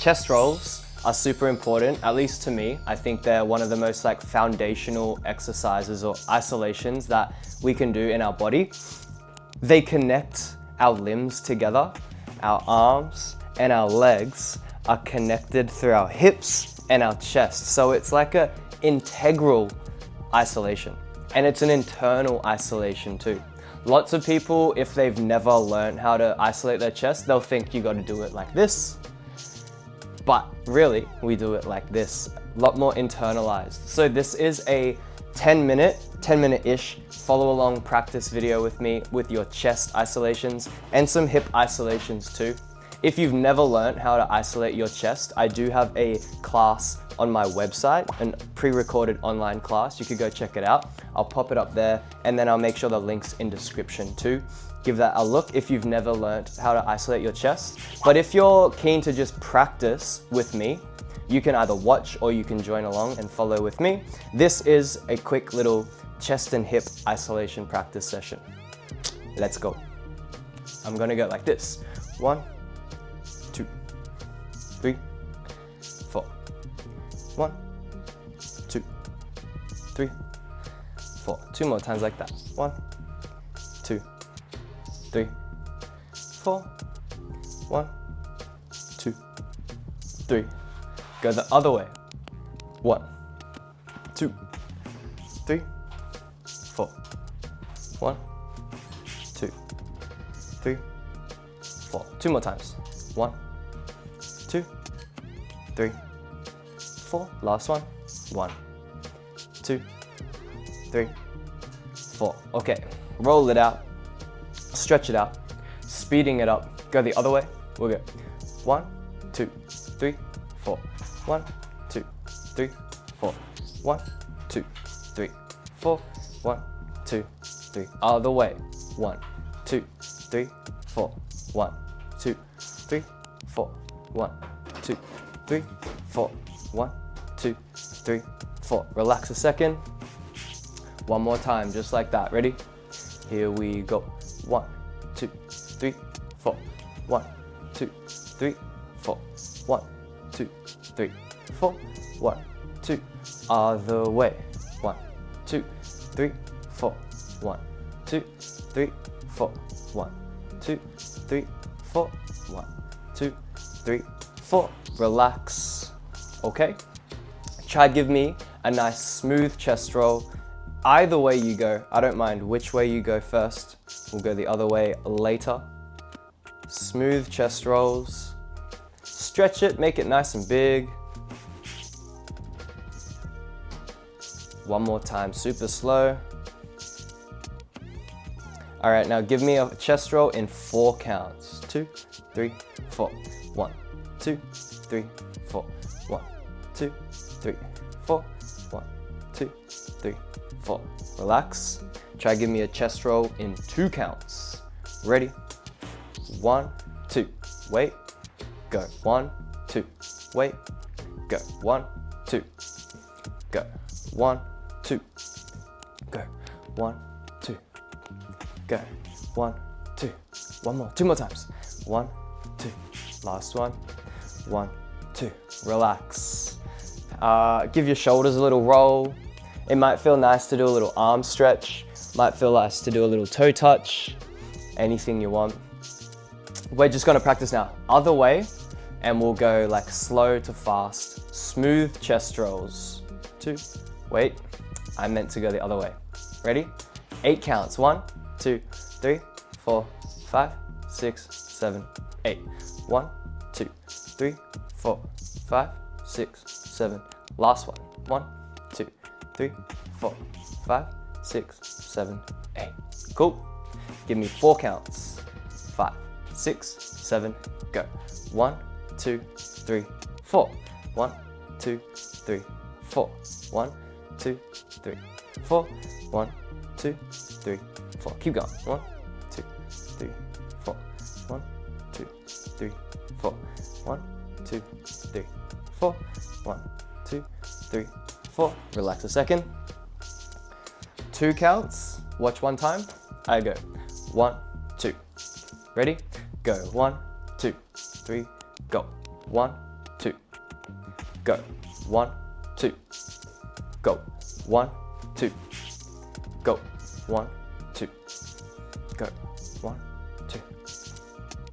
Chest rolls are super important, at least to me. I think they're one of the most like foundational exercises or isolations that we can do in our body. They connect our limbs together, our arms and our legs are connected through our hips and our chest. So it's like an integral isolation, and it's an internal isolation too. Lots of people, if they've never learned how to isolate their chest, they'll think you got to do it like this. But really, we do it like this, a lot more internalized. So this is a 10-minute-ish follow along practice video with me with your chest isolations and some hip isolations too. If you've never learned how to isolate your chest, I do have a class on my website, a pre-recorded online class. You could go check it out. I'll pop it up there, and then I'll make sure the link's in description too. Give that a look if you've never learned how to isolate your chest. But if you're keen to just practice with me, you can either watch or you can join along and follow with me. This is a quick little chest and hip isolation practice session. Let's go. I'm gonna go like this. 1, 2, 3, 4. 1, 2, 3, 4. 2 more times like that. 1, 2, 3, 4. 1, 2, 3. Go the other way. 1, 2, 3, 4. 1, 2, 3, 4. 2 more times. 1, 2, 3, 4. Last one. 1, 2, 3, 4. Okay, roll it out, stretch it out, speeding it up. Go the other way. We'll go 1, 2, 3, 4. 1, 2, 3, 4. 1, 2, 3, 4. 1, 2, 3. Other way. 1, 2, 3, 4. 1, 2, 3, 4. 1, 2, 3, 4. 1, 2, 3, 4. Relax a second. One more time, just like that. Ready? Here we go. 1, 2, 3, 4. 1, 2, 3, 4. 1, 2, 3, 4. 1, 2. Other way. 1, 2, 3, 4. 1, 2, 3, 4. 1, 2, 3, 4. 1, 2, 3, 4. Relax. Okay? Try give me a nice smooth chest roll. Either way you go, I don't mind which way you go first. We'll go the other way later. Smooth chest rolls. Stretch it, make it nice and big. One more time, super slow. All right, now give me a chest roll in 4 counts. 2, 3, 4. 1, 2, 3, 4. 1, 2, 3, 4. 1, 2, 3, 4. Relax. Try give me a chest roll in 2 counts. Ready? 1, 2. Wait. Go. 1, 2. Wait. Go. 1, 2. Go. 1, 2. Go. 1, 2. Go. 1, 2. One more. 2 more times. 1, 2. Last one. 1, 2. Relax. Give your shoulders a little roll. It might feel nice to do a little arm stretch. Might feel nice to do a little toe touch. Anything you want. We're just gonna practice now. Other way, and we'll go like slow to fast. Smooth chest rolls. 2. Wait. I meant to go the other way. Ready? 8 counts. 1, 2, 3, 4, 5, 6, 7, 8. 1, 2, 3, 4, 5, 6, 7. Last one. 1, 2, 3, 4, 5, 6, 7, 8. Cool. Give me 4 counts. 5, 6, 7, go. 1, 2, 3, 4. 1, 2, 3, 4. 1, 2, 3, 4. 1, 2, 3, 4. Keep going. 1, 2, 3, 4. 1, 2, 3, 4. 1, 2, 3, 4. 1, 2, 3, 4. Relax a second. 2 counts. Watch 1 time. I go. 1, 2. Ready? Go. 1, 2, 3, go. 1, 2, go. 1, 2, go. 1, 2, go. 1, 2, go. 1, 2,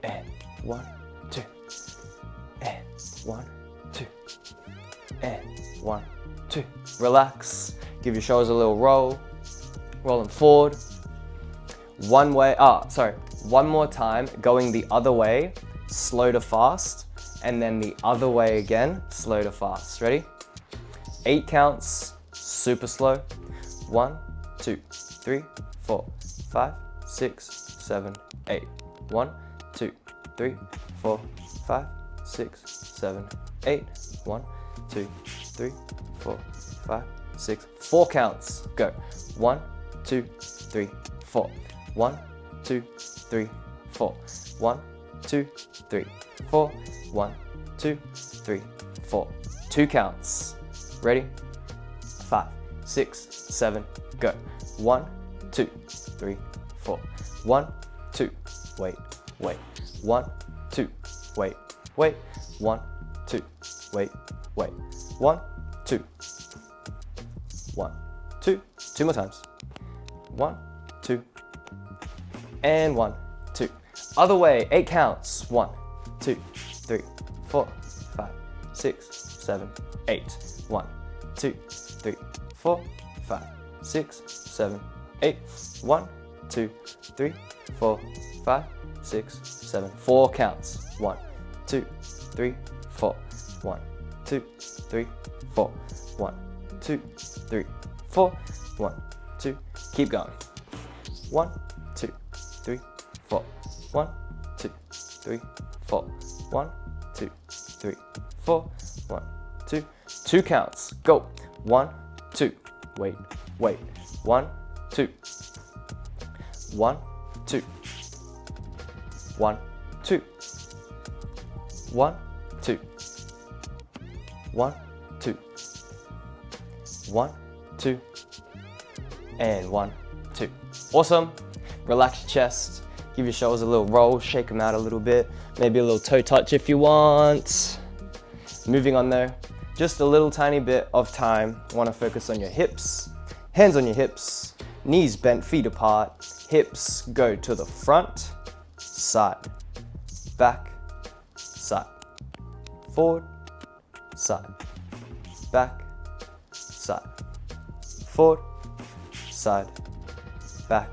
and 1, 2, and 1, 2, and 1, 2. Relax. Give your shoulders a little roll. Roll them forward. One more time, going the other way, slow to fast, and then the other way again, slow to fast. Ready? 8 counts, super slow. 1, 2, 3, 4, 5, 6, 7, 8. 1, 2, 3, 4, 5, 6, 7, 8. 1, 2, 3, 4, 5, 6. 4 counts. Go. 1, 2, 3, 4. 1, 2, 3, 4. 1, 2, 3, 4. 1, 2, 3, 4. 2 counts. Ready? 5, 6, 7, go. 1, 2, 3, 4. 1, 2, wait. 1, 2, wait. 1, 2, wait. 1, 2. 1, 2. 2 more times. 1, 2, and 1, 2. Other way, 8 counts. 1, 2, 3, 4, 5, 6, 7, 8. 1, 2, 3, 4, 5, 6, 7, 8. 1, 2, 3, 4, 5, 6, 7. 4 counts. 1, 2, 3, 4. 1, 2, 3, 4. 1, 2, 3, 4. 1, 2. Keep going. 1, 2, 3, 4. 1, 2, 3, 4. 1, 2, 3, 4. 1, 2. 2 counts. Go. 1, 2. Wait. 1, 2. 1, 2. 1, 2. 1, 2. 1, 2. 1, 2. And 1, 2. Awesome. Relax your chest. Give your shoulders a little roll. Shake them out a little bit. Maybe a little toe touch if you want. Moving on though. Just a little tiny bit of time. I want to focus on your hips. Hands on your hips. Knees bent, feet apart. Hips go to the front, side, back, side, forward, side, back, side, forward, side, back.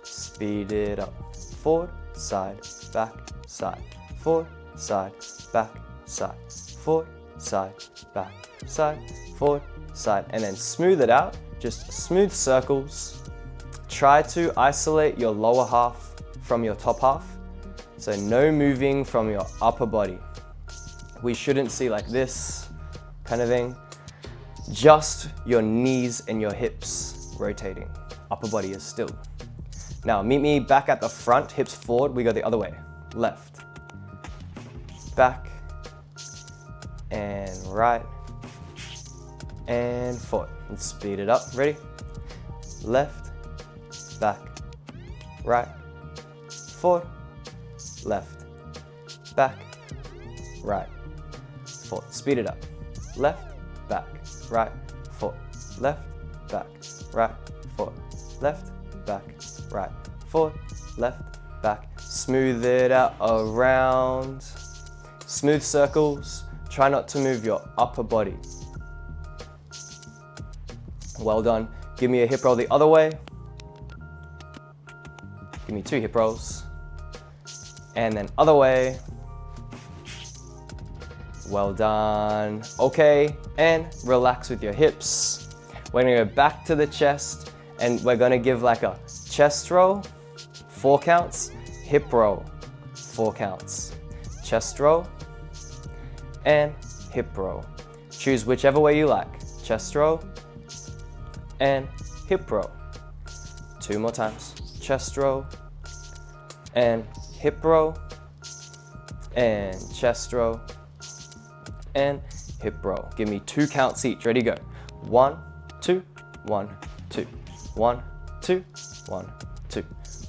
Speed it up. Forward, side, back, side, forward, side, back, side, forward, side, back, side, forward, side, and then smooth it out. Just smooth circles. Try to isolate your lower half from your top half. So no moving from your upper body. We shouldn't see like this kind of thing. Just your knees and your hips rotating. Upper body is still. Now meet me back at the front, hips forward. We go the other way. Left, back, and right, and forward. And speed it up. Ready? Left, back, right, forward, left, back, right, forward. Speed it up. Left, back, right, forward, left, back, right, forward, left, back, right, forward, left, back. Smooth it out around. Smooth circles. Try not to move your upper body. Well done. Give me a hip roll the other way. Give me 2 hip rolls. And then other way. Well done. Okay, and relax with your hips. We're gonna go back to the chest and we're gonna give like a chest roll, 4 counts, hip roll, 4 counts, chest roll, and hip roll. Choose whichever way you like. Chest roll and hip roll. 2 more times. Chest roll and hip roll and chest roll and hip roll. Give me 2 counts each. Ready, go. 1, 2, 1, 2, 1, 2, 1, 2,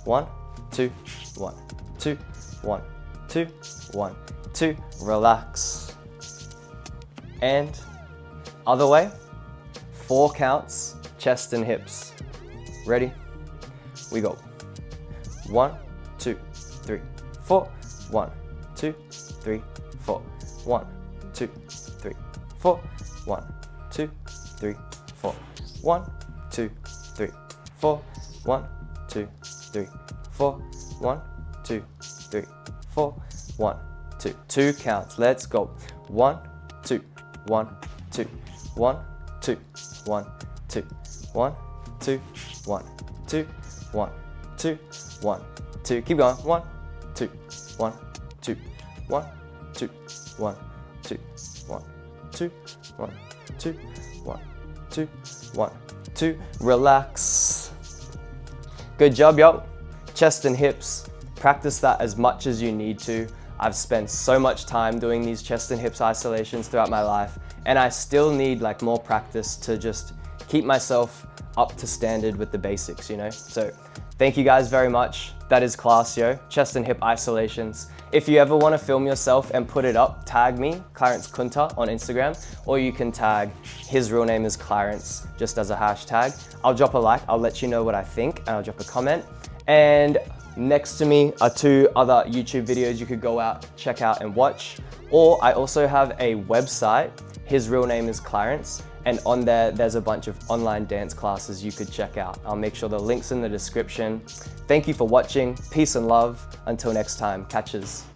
1, 2, 1, 2, 1, 2, 1, 2. Relax. and other way. 4 counts, chest and hips. Ready? We go. 1, 2, 3, 4. 1, 2, 3, 4. 1, 2, 3, 4. 1, 2, 3, 4. 1, 2, 3, 4. 1, 2, 3, 4. 1, 2, 3, 4. 1, 2. 2 counts. Let's go. 1, 2, 1, 2, 1, 2, 1, 2, 1, 2, 1, 2, 1, 2, 1, 2. Keep going. 1, 2, 1, 2, 1, 2, 1, 2, 1, 2, 1, 2, 1, 2, 1, 2. Relax. Good job, yo. Chest and hips. Practice that as much as you need to. I've spent so much time doing these chest and hips isolations throughout my life, and I still need like more practice to just keep myself up to standard with the basics, you know? So thank you guys very much. That is class, yo. Chest and hip isolations. If you ever want to film yourself and put it up, tag me, Clarence Kunta, on Instagram, or you can tag his real name is Clarence, just as a hashtag. I'll drop a like, I'll let you know what I think, and I'll drop a comment. And next to me are 2 other YouTube videos you could go out, check out and watch. Or I also have a website, his real name is Clarence, and on there's a bunch of online dance classes you could check out. I'll make sure the link's in the description. Thank you for watching. Peace and love. Until next time, catches.